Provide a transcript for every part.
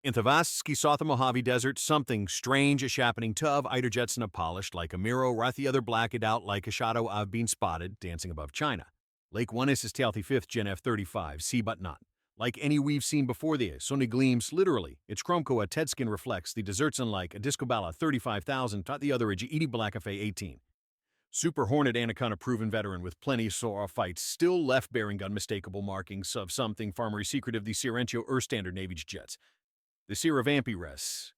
In the vast ski south of Mojave Desert, something strange is happening. Tuv eider Jetson polished like a mirror, right the other blacked out like a shadow I've been spotted dancing above China. Lake one is his healthy fifth Gen F-35, see but not. Like any we've seen before the Sony gleams, literally, its chromco a Tedskin reflects the deserts unlike a Discobala 35,000 taught the other a G Black FA-18. Super Hornet Anaconda proven veteran with plenty of sore fights, still left bearing unmistakable markings of something farmery secretive the Sirentio Standard Navy's jets. The Sierra Vampy rests.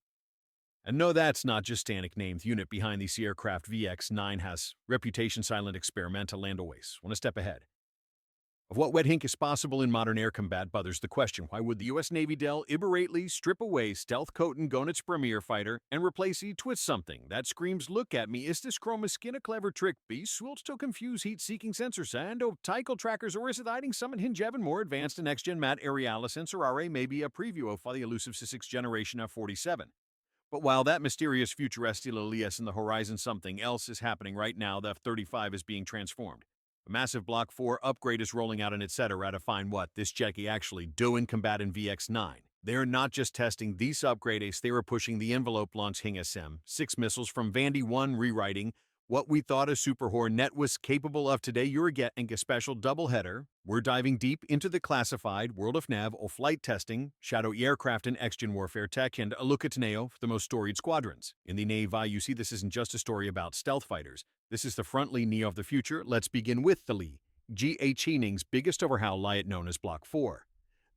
And no, that's not just Stanek named unit behind the aircraft VX-9 has reputation silent experimental landaways, one step ahead. Of what wet hink is possible in modern air combat bothers the question, why would the U.S. Navy deliberately strip away stealth coat and gonet's premier fighter and replace it with something that screams, look at me, is this chroma skin a clever trick beast? Will to confuse heat-seeking sensors and optical trackers, or is it hiding some even more advanced and next-gen mat aerialis sensorare, maybe a preview of the elusive 6th generation F-47. But while that mysterious future Elias in the horizon, something else is happening right now. The F-35 is being transformed. A massive Block 4 upgrade is rolling out and etc. to find what this Jackie actually doing combat in VX-9. They're not just testing these upgrades, they were pushing the envelope launching SM-6 missiles from Vandy 1, rewriting what we thought a Super Hornet was capable of. Today you're getting a special doubleheader. We're diving deep into the classified world of nav or flight testing, shadow aircraft and X-Gen warfare tech, and a look at Neo, the most storied squadrons. In the Navy, you see this isn't just a story about stealth fighters. This is the front line of the future. Let's begin with the Lee. G.H. Heening's biggest overhaul light known as Block 4.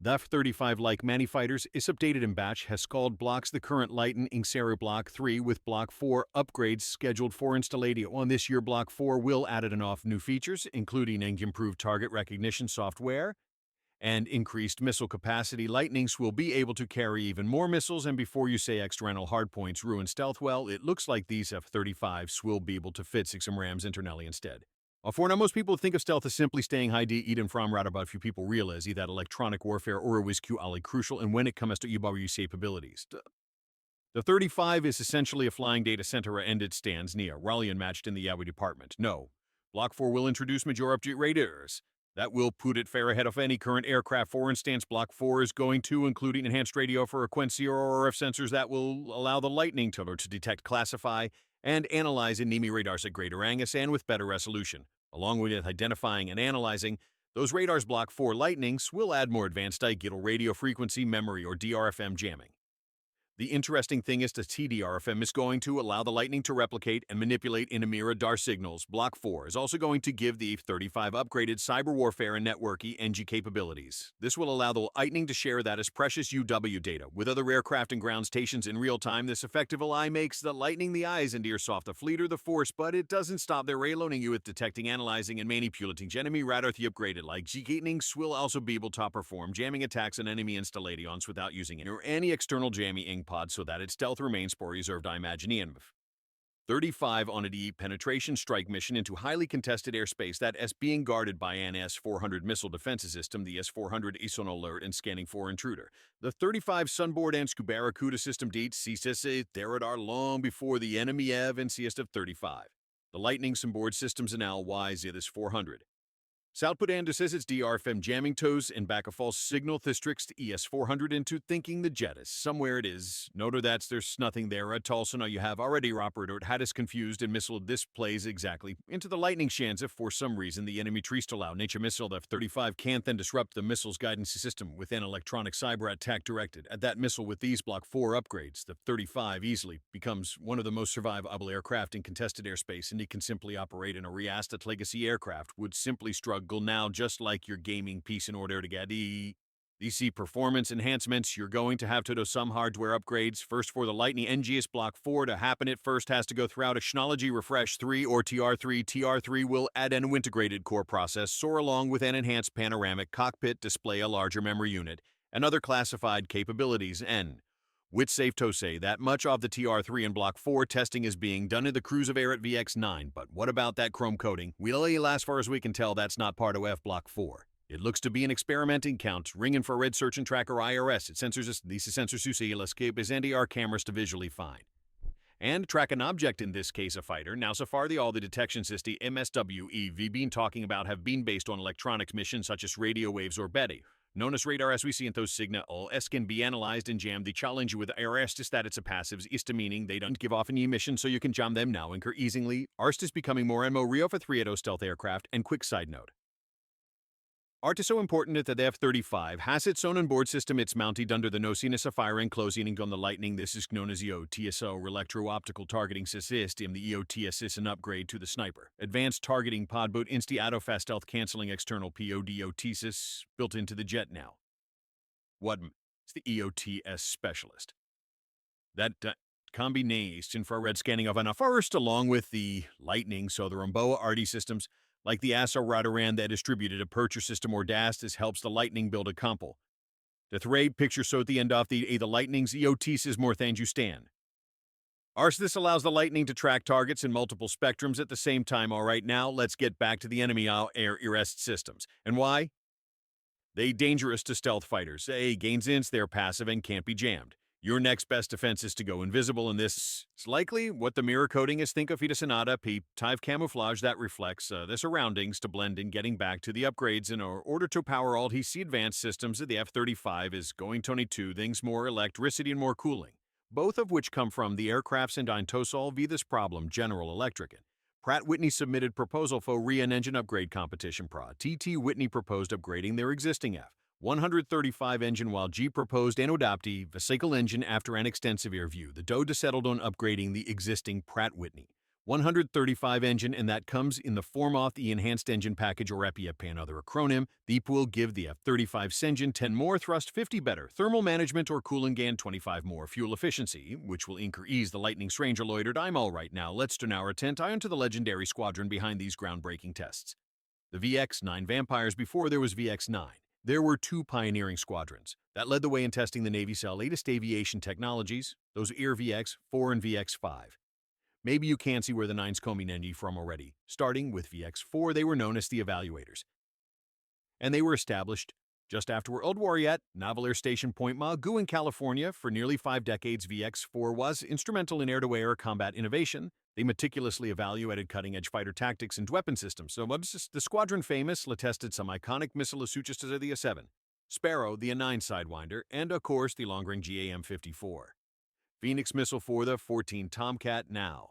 The F-35, like many fighters, is updated in batch, has called blocks the current Lightning Series Block 3 with Block 4 upgrades scheduled for installation on this year. Block 4 will add enough new features, including improved target recognition software and increased missile capacity. Lightnings will be able to carry even more missiles, and before you say external hardpoints ruin stealth, well, it looks like these F-35s will be able to fit 6 Rams internally instead. For now, most people think of stealth as simply staying high even from right about few people realize that electronic warfare or is crucial, and when it comes to EW's capabilities. The 35 is essentially a flying data center and it stands near Raleigh unmatched in the Yawi department. No, Block 4 will introduce major radars. That will put it fair ahead of any current aircraft. For instance, Block 4 is going to include enhanced radio frequency or RF sensors that will allow the Lightning Tiller to detect, classify, and analyze enemy radars at greater angles and with better resolution. Along with identifying and analyzing, those radars Block 4 Lightnings will add more advanced digital radio frequency memory or DRFM jamming. The interesting thing is that TDRFM is going to allow the Lightning to replicate and manipulate radar signals. Block 4 is also going to give the F-35 upgraded cyber warfare and networking NG capabilities. This will allow the Lightning to share that as precious UW data with other aircraft and ground stations in real time. This effective AI makes the Lightning the eyes and ears soft, the fleeter the force, but it doesn't stop there. Rayloading you with detecting, analyzing, and manipulating enemy radar. The upgraded like Lightnings will also be able to perform jamming attacks on enemy installations without using any external jamming pod, so that its stealth remains for reserved imagination. 35 on a deep penetration strike mission into highly contested airspace that is being guarded by an S-400 missile defense system. The S-400 is on alert and scanning for intruder. The 35 Sunboard and Barracuda system deets CSS radar long before the enemy EV and CS of 35. The Lightning Sunboard systems and LYZ this 400. Southput and says its DRFM jamming toes and back a false signal districts ES-400 into thinking the jet is somewhere it is. Note that there's nothing there at all, so now you have already operator had us confused and missile displays exactly into the Lightning shans if for some reason the enemy trees to allow nature missile. The F-35 can't then disrupt the missile's guidance system with an electronic cyber attack directed at that missile. With these Block 4 upgrades, the 35 easily becomes one of the most survivable aircraft in contested airspace, and it can simply operate in a reasset legacy aircraft would simply struggle now, just like your gaming piece. In order to get DC performance enhancements, you're going to have to do some hardware upgrades. First, for the Lightning NGS Block 4 to happen, it first has to go throughout a Technology Refresh 3 or TR3. TR3 will add an integrated core processor along with an enhanced panoramic cockpit display, a larger memory unit, and other classified capabilities. And it's safe to say that much of the TR3 and Block 4 testing is being done in the cruise of air at VX-9, but what about that chrome coating? Well, as far as we can tell, that's not part of F Block 4. It looks to be an experimenting count, ring infrared search and tracker IRS. It sensors these sensors who see escape as NDR cameras to visually find and track an object, in this case a fighter. Now, so far all the detection system MSWE we've been talking about have been based on electronics missions such as radio waves or Betty. Known as radar as we see in those signals can be analyzed and jammed. The challenge with ARST is that it's a passive ist meaning they don't give off any emission, so you can jam them now and easily. ARST is becoming more and more real for 380 stealth aircraft. And quick side note. ART is so important that the F-35 has its own onboard system. It's mounted under the nose of fire and closing on the Lightning. This is known as EOTSO, Electro-Optical Targeting System. The EOTS is an upgrade to the Sniper. Advanced Targeting Pod Boot Insti-Auto Fast Stealth Canceling External PODOTSIS built into the jet now. What? It's the EOTS Specialist. That combination infrared scanning of an first along with the Lightning, so the Ramboa RD systems, like the ASA Radaran that distributed a purchase system or DAS, this helps the Lightning build a compo. The thread picture so at the end of the Lightning's EOTs is more than you stand. This allows the Lightning to track targets in multiple spectrums at the same time. All right, now let's get back to the enemy air arrest systems. And why? They dangerous to stealth fighters. Gains ints, they're passive and can't be jammed. Your next best defense is to go invisible, and this is likely what the mirror coating is. Think of Fita Sonata type camouflage that reflects the surroundings to blend in, getting back to the upgrades in order to power all HC advanced systems of the F-35 is going to need two things: more electricity and more cooling, both of which come from the aircrafts and to solve this problem. General Electric. Pratt Whitney submitted proposal for an engine upgrade competition. TT Whitney proposed upgrading their existing F-135 engine, while G proposed an adoptive vehicle engine. After an extensive review, the DOE settled on upgrading the existing Pratt Whitney 135 engine, and that comes in the form of the Enhanced Engine Package, or EPIP, another acronym. The will give the F-35 engine 10 more thrust, 50 better thermal management or cooling, and 25 more fuel efficiency, which will increase the Lightning's range. Loitered. I'm all right now. Let's turn our attention to the legendary squadron behind these groundbreaking tests. The VX-9 Vampires. Before there was VX-9, there were two pioneering squadrons that led the way in testing the Navy's latest aviation technologies. Those are VX-4 and VX-5. Maybe you can see where the 9's coming in from already. Starting with VX-4, they were known as the Evaluators, and they were established just after World War at Naval Air Station Point Mugu in California. For nearly 5 decades, VX-4 was instrumental in air-to-air combat innovation. They meticulously evaluated cutting-edge fighter tactics and weapon systems. So the squadron famous tested some iconic missiles such as the A-7, Sparrow, the A-9 Sidewinder, and of course the long-range GAM-54. Phoenix missile for the 14 Tomcat. Now,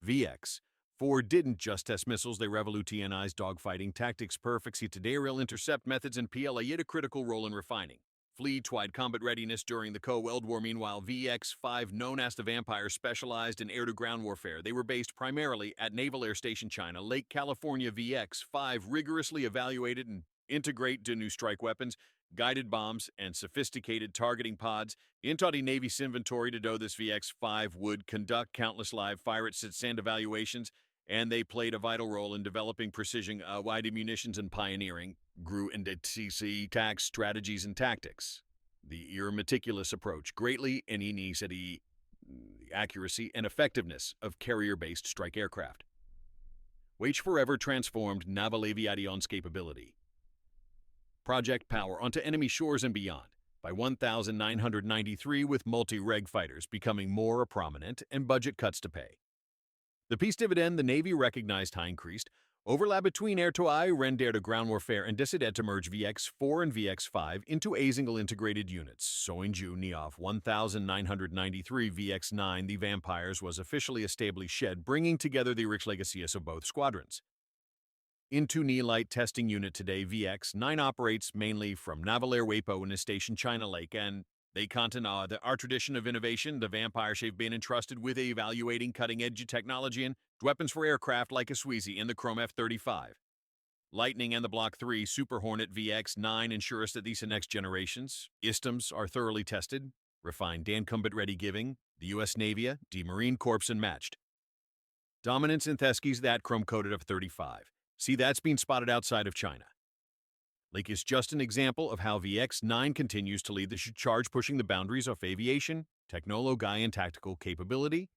VX-4 didn't just test missiles, they revolutionized dogfighting tactics. Perfectly today, aerial intercept methods and PLA played a critical role in refining fleet-wide combat readiness during the Cold War. Meanwhile, VX-5, known as the Vampire, specialized in air-to-ground warfare. They were based primarily at Naval Air Station China, Lake California. VX-5 rigorously evaluated and integrate new strike weapons, guided bombs, and sophisticated targeting pods into the Navy's inventory. To do this, VX-5 would conduct countless live fire at sand evaluations, and they played a vital role in developing precision-wide munitions and pioneering grew into CC tax strategies and tactics. The meticulous approach greatly enhanced the accuracy and effectiveness of carrier-based strike aircraft, which forever transformed naval aviation's capability. Project Power onto enemy shores and beyond. By 1993, with multi-reg fighters becoming more prominent and budget cuts to pay. The peace dividend, the Navy recognized high increased overlap between air-to-air and air-to-ground warfare and decided to merge VX-4 and VX-5 into a single integrated units. So in June of 1993, VX-9, the Vampires, was officially established, bringing together the rich legacies of both squadrons. Into Light Testing Unit today, VX-9 operates mainly from Naval Air Wapo in a station China Lake, and they continue our tradition of innovation. The Vampires have been entrusted with evaluating cutting-edge technology and weapons for aircraft like a Sweezy and the Chrome F-35. Lightning and the Block 3 Super Hornet VX-9 ensures that these next generations systems are thoroughly tested, refined, and combat-ready, giving the U.S. Navy, the Marine Corps, unmatched dominance in Theskis that chrome-coated F-35. See, that's been spotted outside of China. Lake is just an example of how VX-9 continues to lead the charge, pushing the boundaries of aviation, technology, and tactical capability.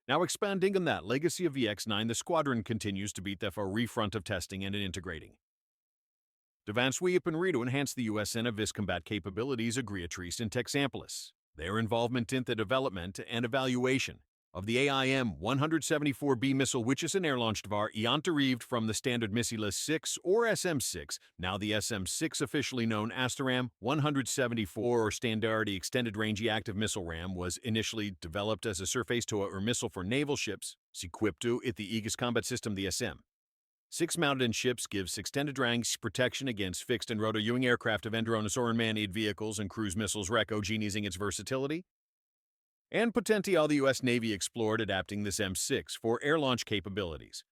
Now expanding on that legacy of VX-9, the squadron continues to beat the forefront of testing and integrating advanced weaponry to enhance the U.S. and of its combat capabilities. Agriatrice and Texamplis, their involvement in the development and evaluation of the AIM-174B missile, which is an air-launched var derived from the standard missile 6 or SM-6, now the SM-6 officially known Astaram 174 or Standard Extended Range Active Missile Ram was initially developed as a surface-to-air or missile for naval ships, equipped to it the Aegis combat system the SM-6 mounted in ships gives extended range protection against fixed and rotor-ewing aircraft of drones or unmanned vehicles and cruise missiles recognizing its versatility and potential. The U.S. Navy explored adapting this M6 for air launch capabilities,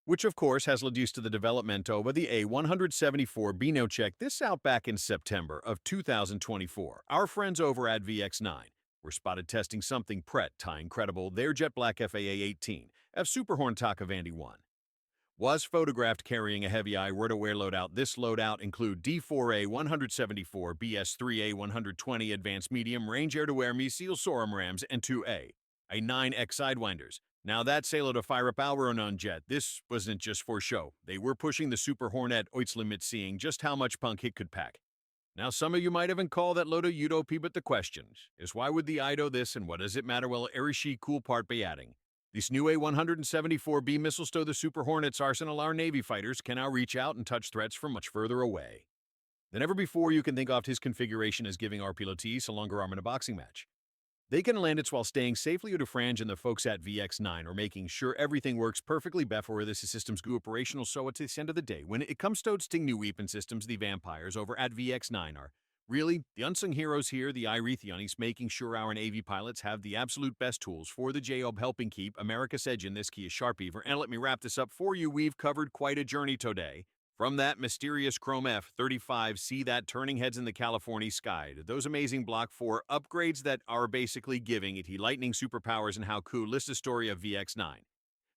which of course has led to the development of the A174B. Now check this out, back in September of 2024, our friends over at VX9 were spotted testing something pretty incredible. Their jet black FAA-18 F Super Hornet Vandy 1 was photographed carrying a heavy rotor-aware loadout. This loadout include D4A-174, BS-3A-120 advanced medium-range air-to-air missile SORAM rams and 2A-9X sidewinders. Now that sailor to fire up our own jet, this wasn't just for show. They were pushing the Super Hornet oits limit, seeing just how much punk it could pack. Now some of you might even call that load of utopia, but the question is, why would the IDO this and what does it matter? Well, Arishi cool part by adding these new A174B missiles to the Super Hornet's arsenal. Our Navy fighters can now reach out and touch threats from much further away than ever before. You can think of his configuration as giving our pilotis a longer arm in a boxing match. They can land it while staying safely out of range, and the folks at VX9 are making sure everything works perfectly before this systems go operational. So at the end of the day, when it comes to sting new weapon systems, the vampires over at VX9 are really the unsung heroes here. The Irethianis making sure our Navy pilots have the absolute best tools for the job, helping keep America's edge in this key sharp-ever. And let me wrap this up for you. We've covered quite a journey today. From that mysterious chrome F-35, see that turning heads in the California sky, to those amazing Block 4 upgrades that are basically giving it lightning superpowers, and how cool is the story of VX9.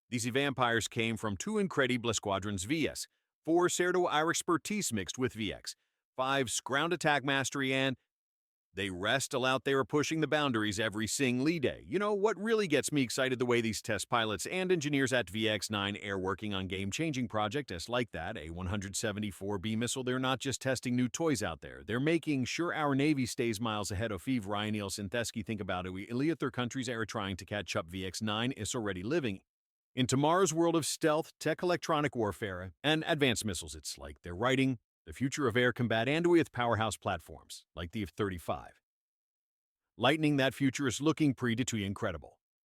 These vampires came from two incredible squadrons, VS-4 Cerdo our expertise mixed with VX-5's ground attack mastery, and they rest out there pushing the boundaries every single day. You know what really gets me excited? The way these test pilots and engineers at VX9 are working on game-changing projects like that A174B missile. They're not just testing new toys out there. They're making sure our Navy stays miles ahead of Eve Ryan Nielsen Thesky. Think about it. We elite their countries are trying to catch up. VX9 is already living in tomorrow's world of stealth, tech, electronic warfare, and advanced missiles. It's like they're writing the future of air combat, and with powerhouse platforms like the F-35. Lightning, that future is looking pretty incredible.